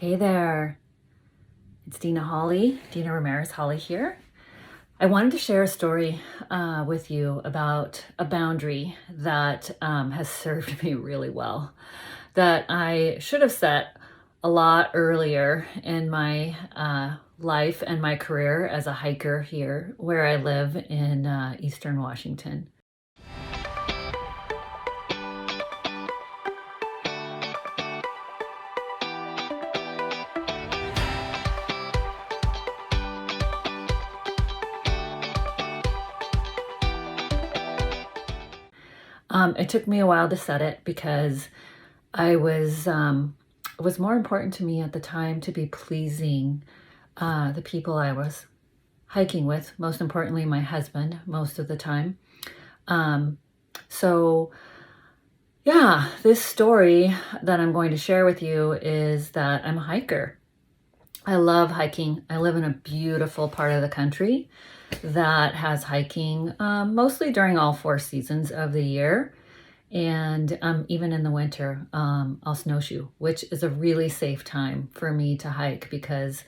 Hey there, it's Dena Ramirez Halle here. I wanted to share a story with you about a boundary that has served me really well, that I should have set a lot earlier in my life and my career as a hiker here where I live in Eastern Washington. It took me a while to set it because I was it was more important to me at the time to be pleasing the people I was hiking with, most importantly my husband most of the time. Um, so yeah, this story that I'm going to share with you is that I'm a hiker. I love hiking. I live in a beautiful part of the country that has hiking mostly during all 4 seasons of the year. And even in the winter, I'll snowshoe, which is a really safe time for me to hike because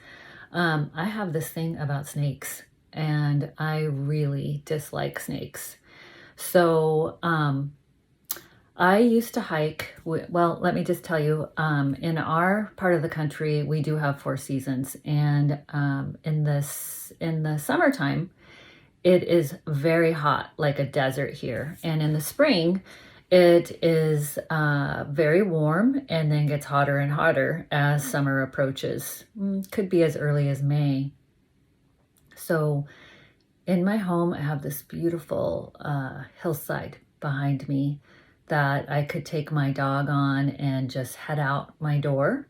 I have this thing about snakes and I really dislike snakes. So I used to hike, well, let me just tell you, in our part of the country, we do have 4 seasons. And in the summertime, it is very hot, like a desert here. And in the spring, it is very warm and then gets hotter and hotter as summer approaches. Could be as early as May. So in my home, I have this beautiful hillside behind me that I could take my dog on and just head out my door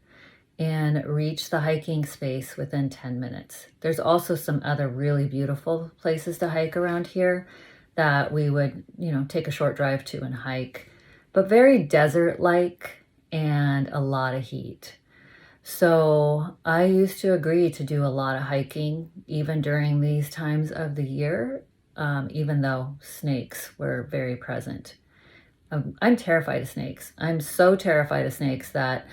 and reach the hiking space within 10 minutes. There's also some other really beautiful places to hike around here that we would, take a short drive to and hike, but very desert-like and a lot of heat. So I used to agree to do a lot of hiking even during these times of the year, even though snakes were very present. I'm terrified of snakes. I'm so terrified of snakes that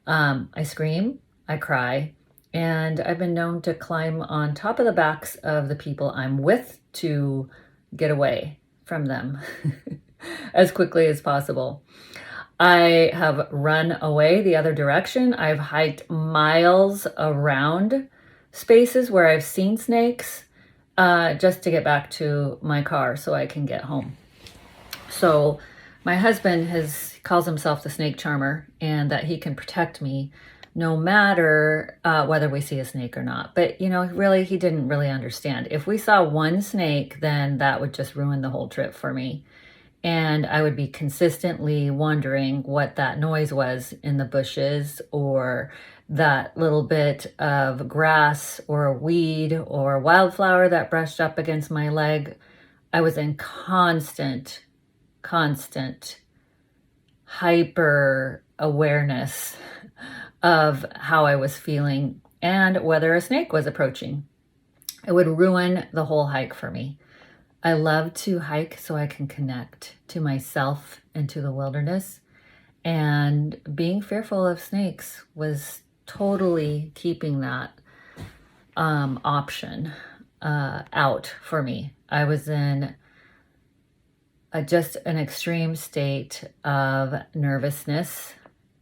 I scream, I cry, and I've been known to climb on top of the backs of the people I'm with to get away from them as quickly as possible. I have run away the other direction. I've hiked miles around spaces where I've seen snakes just to get back to my car so I can get home. So my husband calls himself the snake charmer and that he can protect me no matter whether we see a snake or not. But, really, he didn't really understand. If we saw one snake, then that would just ruin the whole trip for me. And I would be consistently wondering what that noise was in the bushes or that little bit of grass or weed or wildflower that brushed up against my leg. I was in constant hyper awareness of how I was feeling and whether a snake was approaching. It would ruin the whole hike for me. I love to hike so I can connect to myself and to the wilderness. And being fearful of snakes was totally keeping that option out for me. I was in just an extreme state of nervousness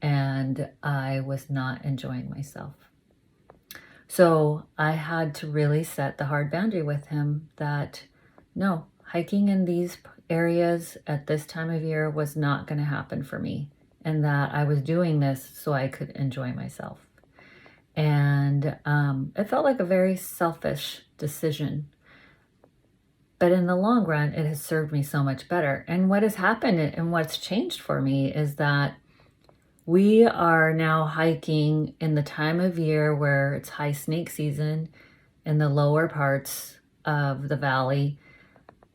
and I was not enjoying myself. So I had to really set the hard boundary with him that no, hiking in these areas at this time of year was not going to happen for me, and that I was doing this so I could enjoy myself. And it felt like a very selfish decision. But in the long run, it has served me so much better. And what has happened and what's changed for me is that we are now hiking in the time of year where it's high snake season in the lower parts of the valley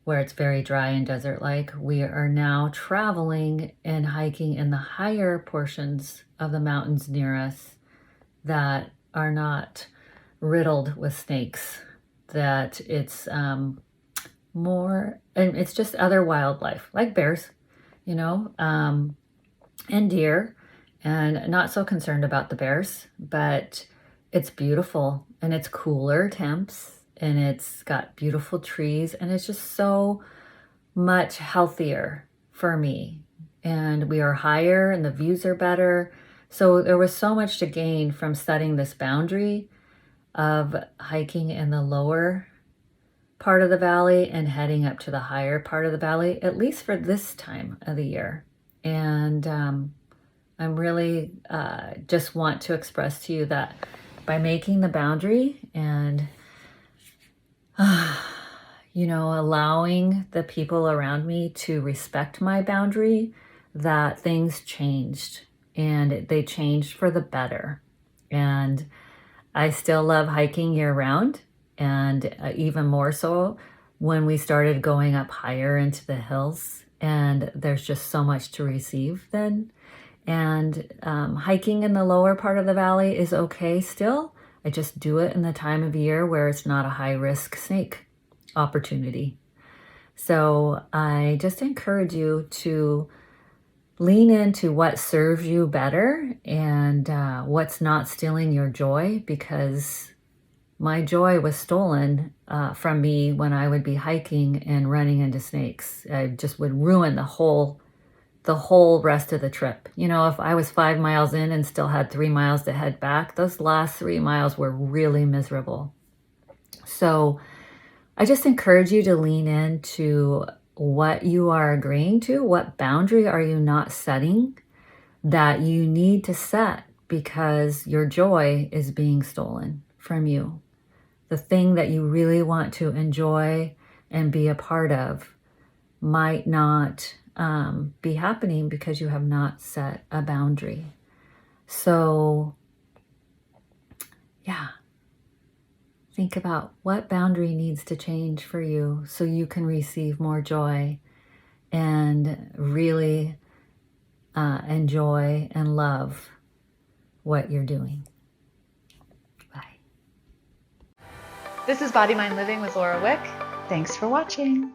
where it's very dry and desert-like. We are now traveling and hiking in the higher portions of the mountains near us that are not riddled with snakes, that it's more, and it's just other wildlife like bears, and deer and not so concerned about the bears, but it's beautiful and it's cooler temps and it's got beautiful trees and it's just so much healthier for me. And we are higher and the views are better. So there was so much to gain from setting this boundary of hiking in the lower part of the valley and heading up to the higher part of the valley, at least for this time of the year. And I'm really just want to express to you that by making the boundary and allowing the people around me to respect my boundary, that things changed and they changed for the better. And I still love hiking year round, and even more so when we started going up higher into the hills, and there's just so much to receive then. And hiking in the lower part of the valley is okay still. I just do it in the time of year where it's not a high risk snake opportunity. So I just encourage you to lean into what serves you better and what's not stealing your joy, because my joy was stolen from me when I would be hiking and running into snakes. I just would ruin the whole rest of the trip. If I was 5 miles in and still had 3 miles to head back, those last 3 miles were really miserable. So I just encourage you to lean into what you are agreeing to. What boundary are you not setting that you need to set because your joy is being stolen from you? The thing that you really want to enjoy and be a part of might not be happening because you have not set a boundary. So, yeah. Think about what boundary needs to change for you so you can receive more joy and really enjoy and love what you're doing. Bye. This is Body Mind Living with Laura Wick. Thanks for watching.